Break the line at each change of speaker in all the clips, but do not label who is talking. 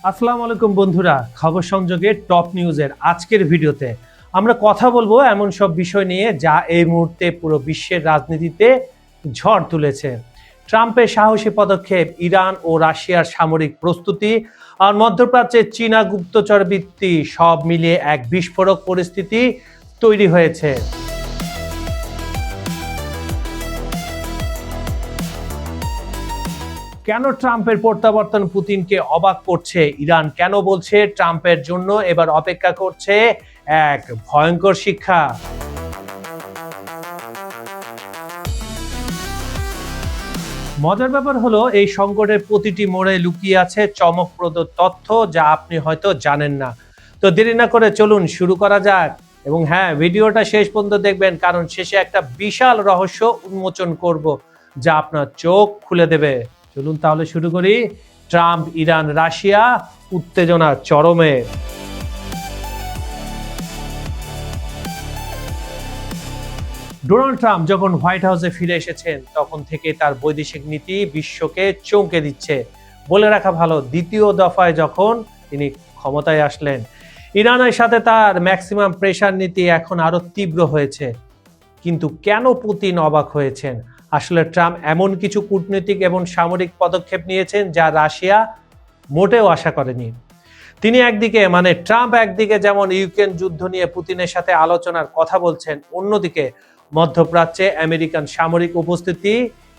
আসসালামু আলাইকুম বন্ধুরা, খবর সংযোগের টপ নিউজের আজকের ভিডিওতে আমরা কথা বলবো এমন সব বিষয় নিয়ে যা এই মুহূর্তে পুরো বিশ্বের রাজনীতিতে ঝড় তুলেছে। ট্রাম্পের সাহসী পদক্ষেপ, ইরান ও রাশিয়ার সামরিক প্রস্তুতি আর মধ্যপ্রাচ্যের চীনা গুপ্তচর বৃত্তি সব মিলিয়ে এক বিস্ফোরক পরিস্থিতি তৈরি হয়েছে। কেন ট্রাম্পের প্রত্যাবর্তন পুতিনকে অবাক করছে? ইরান কেন বলছে ট্রাম্পের জন্য এবার অপেক্ষা করছে এক ভয়ঙ্কর শিক্ষা? মজার ব্যাপার হলো, এই সংকটের প্রতিটি মোড়ে লুকিয়ে আছে চমকপ্রদ তথ্য যা আপনি হয়তো জানেন না। তো দেরি না করে চলুন শুরু করা যাক। এবং হ্যাঁ, ভিডিওটা শেষ পর্যন্ত দেখবেন, কারণ শেষে একটা বিশাল রহস্য উন্মোচন করব যা আপনার চোখ খুলে দেবে। চলুন তাহলে শুরু করি। ট্রাম্প, ইরান, রাশিয়া, উত্তেজনা চরমে। ডোনাল্ড ট্রাম্প যখন হোয়াইট হাউসে ফিরে এসেছেন তখন থেকে তার বৈদেশিক নীতি বিশ্বকে চমকে দিচ্ছে। বলে রাখা ভালো, দ্বিতীয় দফায় যখন তিনি ক্ষমতায় আসলেন, ইরানের সাথে তার ম্যাক্সিমাম প্রেশার নীতি এখন আরো তীব্র হয়েছে। কিন্তু কেন পুতিন অবাক হয়েছেন? আসলে ট্রাম্প এমন কিছু কূটনৈতিক এবং সামরিক পদক্ষেপ নিয়েছেন যা রাশিয়া মোটেও আশা করেনি। ট্রাম্প একদিকে যেমন ইউক্রেন যুদ্ধ নিয়ে পুতিনের সাথে আলোচনার কথা বলছেন, অন্যদিকে মধ্যপ্রাচ্যে আমেরিকান সামরিক উপস্থিতি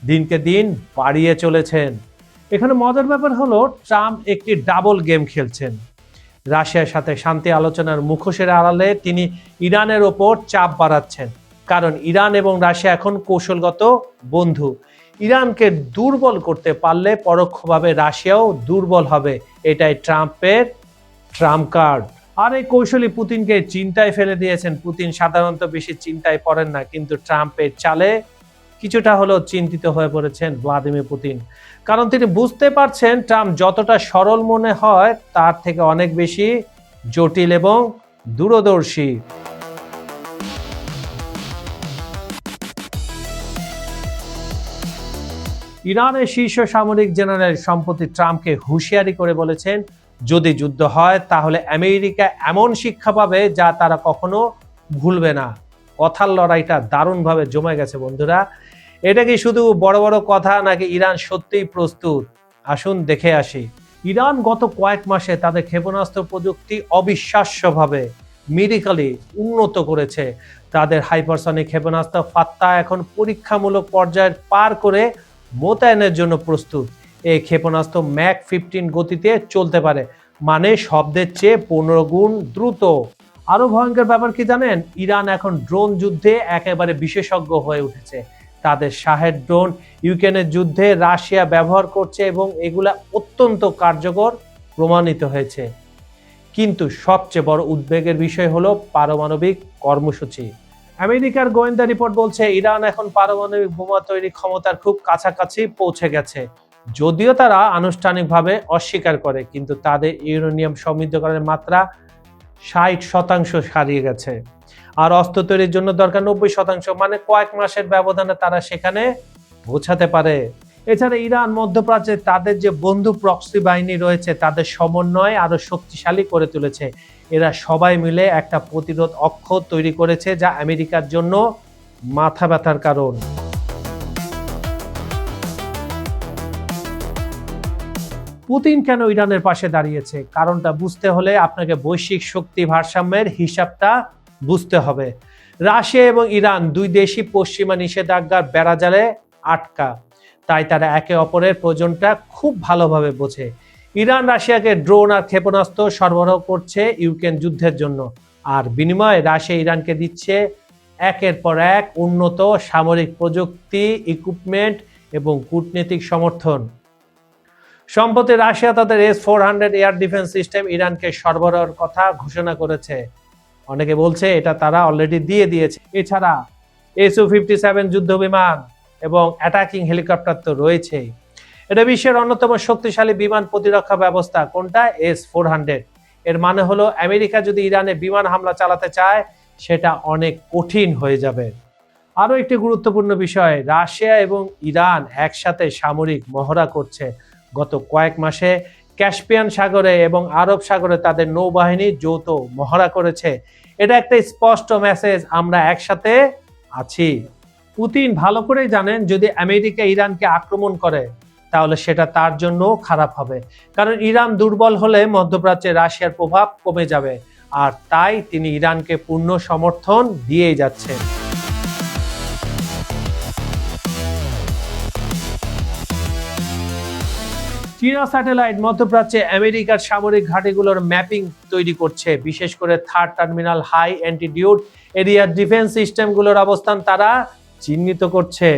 দিনকে দিন বাড়িয়ে চলেছেন। এখানে মজার ব্যাপার হলো, ট্রাম্প একটি ডাবল গেম খেলছেন। রাশিয়ার সাথে শান্তি আলোচনার মুখোশের আড়ালে তিনি ইরানের ওপর চাপ বাড়াচ্ছেন, কারণ ইরান এবং রাশিয়া এখন কৌশলগত বন্ধু। ইরানকে দুর্বল করতে পারলে পরোক্ষভাবে রাশিয়াও দুর্বল হবে। এটাই ট্রাম্পের ট্রাম্প কার্ড। আর এই কৌশলী পুতিনকে চিন্তায় ফেলে দিয়েছেন। পুতিন সাধারণত বেশি চিন্তায় পড়েন না, কিন্তু ট্রাম্পের চালে কিছুটা হলেও চিন্তিত হয়ে পড়েছেন ভ্লাদিমির পুতিন। কারণ তিনি বুঝতে পারছেন ট্রাম্প যতটা সরল মনে হয় তার থেকে অনেক বেশি জটিল এবং দূরদর্শী। ইরানের শীর্ষ সামরিক জেনারেল সম্প্রতি ট্রাম্পকে হুঁশিয়ারি করে বলেছেন, যদি যুদ্ধ হয় তাহলে আমেরিকা এমন শিক্ষা পাবে যা তারা কখনো ভুলবে না। কথার লড়াইটা দারুণভাবে জমে গেছে বন্ধুরা। এটা কি শুধু বড় বড় কথা, নাকি ইরান সত্যিই প্রস্তুত? আসুন দেখে আসি। ইরান গত কয়েক মাসে তাদের ক্ষেপণাস্ত্র প্রযুক্তি অবিশ্বাস্যভাবে মিরাকলি উন্নত করেছে। তাদের হাইপারসনিক ক্ষেপণাস্ত্র ফাত্তা এখন পরীক্ষামূলক পর্যায়ে পার করে মোতায়েনের জন্য প্রস্তুত। এই ক্ষেপণাস্ত্র ম্যাক 15 গতিতে চলতে পারে, মানে শব্দের চেয়ে 15 গুণ দ্রুত। আরো ভয়ঙ্কর ব্যাপার কি জানেন? ইরান এখন ড্রোন যুদ্ধে একেবারে বিশেষজ্ঞ হয়ে উঠেছে। তাদের শাহেদ ড্রোন ইউক্রেনের যুদ্ধে রাশিয়া ব্যবহার করছে এবং এগুলা অত্যন্ত কার্যকর প্রমাণিত হয়েছে। কিন্তু সবচেয়ে বড় উদ্বেগের বিষয় হলো পারমাণবিক কর্মসূচি। আমেরিকার গোয়েন্দা রিপোর্ট বলছে ইরান এখন পারমাণবিক বোমা তৈরি ক্ষমতার খুব কাছাকাছি পৌঁছে গেছে। যদিও তারা আনুষ্ঠানিকভাবে অস্বীকার করে, কিন্তু তাদের ইউরেনিয়াম সমৃদ্ধকরণের মাত্রা 60% হারিয়ে গেছে। আর অস্ত্র তৈরির জন্য দরকার 90%, মানে কয়েক মাসের ব্যবধানে তারা সেখানে পৌঁছাতে পারে। এছাড়া ইরান মধ্যপ্রাচ্যে তাদের যে বন্ধু প্রক্সি বাহিনী রয়েছে তাদের সমন্বয় আরো শক্তিশালী করে তুলেছে। এরা সবাই মিলে একটা প্রতিরোধ অক্ষ তৈরি করেছে যা আমেরিকার জন্য মাথা ব্যথার কারণ। পুতিন কেন ইরানের পাশে দাঁড়িয়েছে? কারণটা বুঝতে হলে আপনাকে বৈশ্বিক শক্তি ভারসাম্যের হিসাবটা বুঝতে হবে। রাশিয়া এবং ইরান দুই দেশই পশ্চিমা নিষেধাজ্ঞার বেড়াজালে আটকা, তাই তারা একে অপরের প্রয়োজনটা খুব ভালোভাবে বোঝে। ইরান রাশিয়াকে ড্রোন আর ক্ষেপণাস্ত্র সরবরাহ করছে ইউক্রেন যুদ্ধের জন্য, আর বিনিময়ে রাশিয়া ইরানকে দিচ্ছে একের পর এক উন্নত সামরিক প্রযুক্তি, ইকুইপমেন্ট এবং কূটনৈতিক সমর্থন। সম্প্রতি রাশিয়া তাদের S-400 এয়ার ডিফেন্স সিস্টেম ইরানকে সরবরাহের কথা ঘোষণা করেছে। অনেকে বলছে এটা তারা অলরেডি দিয়ে দিয়েছে। এছাড়া Su-57 যুদ্ধ বিমান এবং অ্যাটাকিং হেলিকপ্টার তো রয়েছেই। এটা বিশ্বের অন্যতম শক্তিশালী বিমান প্রতিরক্ষা ব্যবস্থা। কোনটা? S-400। এর মানে হলো আমেরিকা যদি ইরানে বিমান হামলা চালাতে চায় সেটা অনেক কঠিন হয়ে যাবে। আরো একটি গুরুত্বপূর্ণ বিষয়, রাশিয়া এবং ইরান একসাথে সামরিক মহড়া করছে। গত কয়েক মাসে ক্যাস্পিয়ান সাগরে এবং আরব সাগরে তাদের নৌবাহিনী যৌথ মহড়া করেছে। এটা একটা স্পষ্ট মেসেজ, আমরা একসাথে আছি। পুতিন ভালো করেই জানেন যদি আমেরিকা ইরানকে আক্রমণ করে তাহলে সেটা তার জন্য খারাপ হবে, কারণ ইরান দুর্বল হলে মধ্যপ্রাচ্যে রাশিয়ার প্রভাব কমে যাবে, আর তাই তিনি ইরানকে পূর্ণ সমর্থন দিয়েই যাচ্ছেন। চীনা স্যাটেলাইট মধ্যপ্রাচ্যে আমেরিকার সামরিক ঘাঁটিগুলোর ম্যাপিং তৈরি করছে, বিশেষ করে third terminal high altitude area defence সিস্টেমগুলোর অবস্থান তারা চিহ্নিত করছে।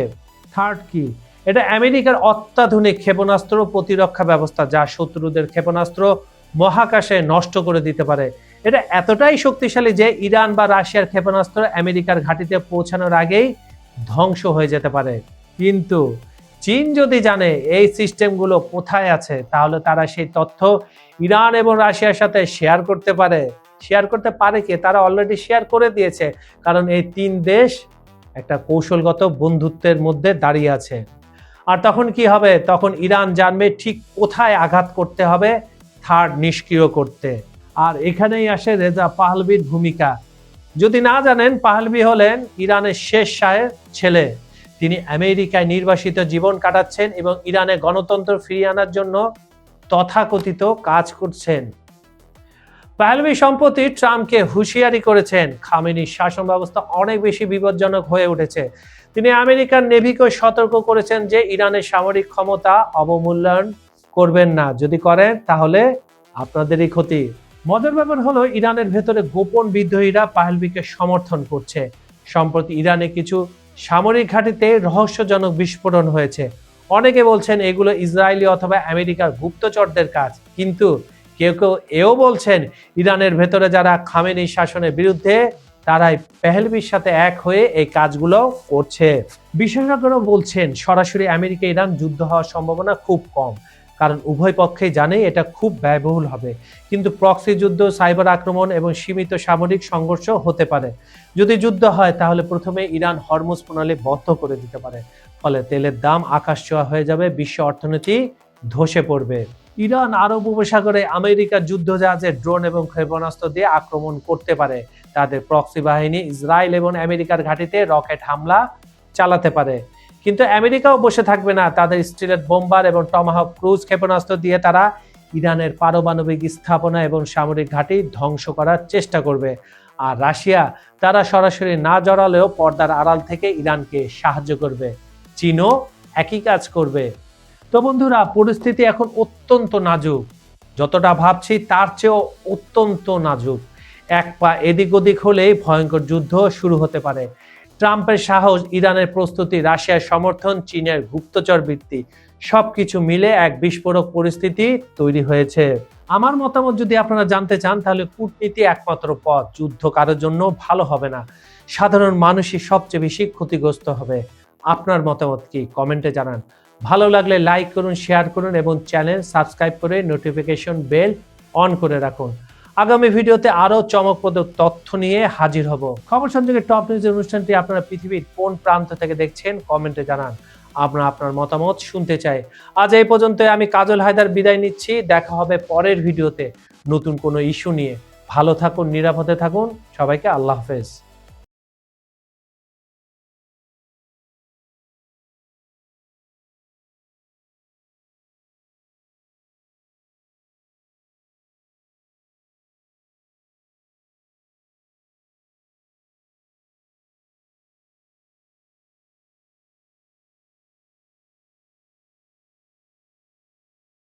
থার্ড কি? এটা আমেরিকার অত্যাধুনিক ক্ষেপণাস্ত্র প্রতিরক্ষা ব্যবস্থা, যা শত্রুদের ক্ষেপণাস্ত্র মহাকাশে নষ্ট করে দিতে পারে। এটা এতটাই শক্তিশালী যে ইরান বা রাশিয়ার ক্ষেপণাস্ত্র আমেরিকার ঘাঁটিতে পৌঁছানোর আগেই ধ্বংস হয়ে যেতে পারে। কিন্তু চীন যদি জানে এই সিস্টেমগুলো কোথায় আছে, তাহলে তারা সেই তথ্য ইরান এবং রাশিয়ার সাথে শেয়ার করতে পারে। শেয়ার করতে পারে কি? তারা অলরেডি শেয়ার করে দিয়েছে, কারণ এই তিন দেশ একটা কৌশলগত বন্ধুত্বের মধ্যে দাঁড়িয়ে আছে। আর তখন কি হবে? তখন ইরান জানবে ঠিক কোথায় আঘাত করতে হবে থার্ড নিষ্ক্রিয় করতে। আর এখানেই আসে রেজা পাহলভির ভূমিকা। যদি না জানেন, পাহলভি হলেন ইরানের শেষ শাহের ছেলে। তিনি আমেরিকায় নির্বাসিত জীবন কাটাচ্ছেন এবং ইরানে গণতন্ত্র ফিরিয়ে আনার জন্য তথাকথিত কাজ করছেন। পাহলভি সম্প্রতি ট্রাম্পকে হুঁশিয়ারি করেছেন, খামেনির শাসন ব্যবস্থা অনেক বেশি বিপজ্জনক হয়ে উঠেছে। তিনি আমেরিকান নেভিকে সতর্ক করেছেন যে ইরানের সামরিক ক্ষমতা অবমূল্যায়ন করবেন না, যদি করেন তাহলে আপনাদেরই ক্ষতি। মজার ব্যাপার হলো, ইরানের ভেতরে গোপন বিদ্রোহীরা পাহলভিকে সমর্থন করছে। সম্প্রতি ইরানে কিছু সামরিক ঘাঁটিতে রহস্যজনক বিস্ফোরণ হয়েছে। অনেকে বলছেন এগুলো ইসরায়েলি অথবা আমেরিকার গুপ্তচরদের কাজ, কিন্তু কেউ কেউ এও বলছেন ইরানের ভেতরে যারা খামেনি শাসনের বিরুদ্ধে, তারাই পাহলভির সাথে এক হয়ে এই কাজগুলো করছে। বিশেষজ্ঞরা বলছেন সরাসরি আমেরিকা ইরান যুদ্ধ হওয়ার সম্ভাবনা খুব কম, কারণ উভয় পক্ষেই জানে এটা খুব ব্যয়বহুল হবে। কিন্তু প্রক্সি যুদ্ধ, সাইবার আক্রমণ এবং সীমিত সামরিক সংঘর্ষ হতে পারে। যদি যুদ্ধ হয় তাহলে প্রথমে ইরান হরমুজ প্রণালী বন্ধ করে দিতে পারে, ফলে তেলের দাম আকাশছোঁয়া হয়ে যাবে, বিশ্ব অর্থনীতি ধসে পড়বে। ইরান আরব উপসাগরে আমেরিকার যুদ্ধজাহাজের ড্রোন এবং ক্ষেপণাস্ত্র দিয়ে আক্রমণ করতে পারে। তাদের প্রক্সি বাহিনী ইসরায়েল এবং আমেরিকার ঘাঁটিতে রকেট হামলা চালাতে পারে। কিন্তু আমেরিকাও বসে থাকবে না। তাদের স্টিলেট বোম্বার এবং টমাহক ক্রুজ ক্ষেপণাস্ত্র দিয়ে তারা ইরানের পারমাণবিক স্থাপনা এবং সামরিক ঘাঁটি ধ্বংস করার চেষ্টা করবে। আর রাশিয়া, তারা সরাসরি না জড়ালেও পর্দার আড়াল থেকে ইরানকে সাহায্য করবে। চীনও একই কাজ করবে। তো বন্ধুরা, পরিস্থিতি এখন অত্যন্ত নাজুক। যতটা ভাবছি তার চেয়েও অত্যন্ত নাজুক। এক পা এদিক ওদিক হলেই ভয়ঙ্কর যুদ্ধ শুরু হতে পারে। ট্রাম্পের সাহস, ইরানের প্রস্তুতি, রাশিয়ার সমর্থন, চীনের গুপ্তচর বৃত্তি, সবকিছু মিলে এক বিস্ফোরক পরিস্থিতি তৈরি হয়েছে। আমার মতামত যদি আপনারা জানতে চান, তাহলে কূটনীতি একমাত্র পথ। যুদ্ধ কারোর জন্য ভালো হবে না, সাধারণ মানুষই সবচেয়ে বেশি ক্ষতিগ্রস্ত হবে। আপনার মতামত কি? কমেন্টে জানান। ভালো লাগলে লাইক করুন, শেয়ার করুন এবং চ্যানেল সাবস্ক্রাইব করে নোটিফিকেশন বেল অন করে রাখুন। আগামী ভিডিওতে আরো চমকপ্রদ তথ্য নিয়ে হাজির হব। খবর সংযোগের টপ নিউজের অনুষ্ঠানটি আপনারা পৃথিবীর কোন প্রান্ত থেকে দেখছেন কমেন্টে জানান। আমরা আপনার মতামত শুনতে চাই। আজ এই পর্যন্ত। আমি কাজল হায়দার বিদায় নিচ্ছি। দেখা হবে পরের ভিডিওতে নতুন কোনো ইস্যু নিয়ে। ভালো থাকুন, নিরাপদে থাকুন। সবাইকে আল্লাহ হাফেজ।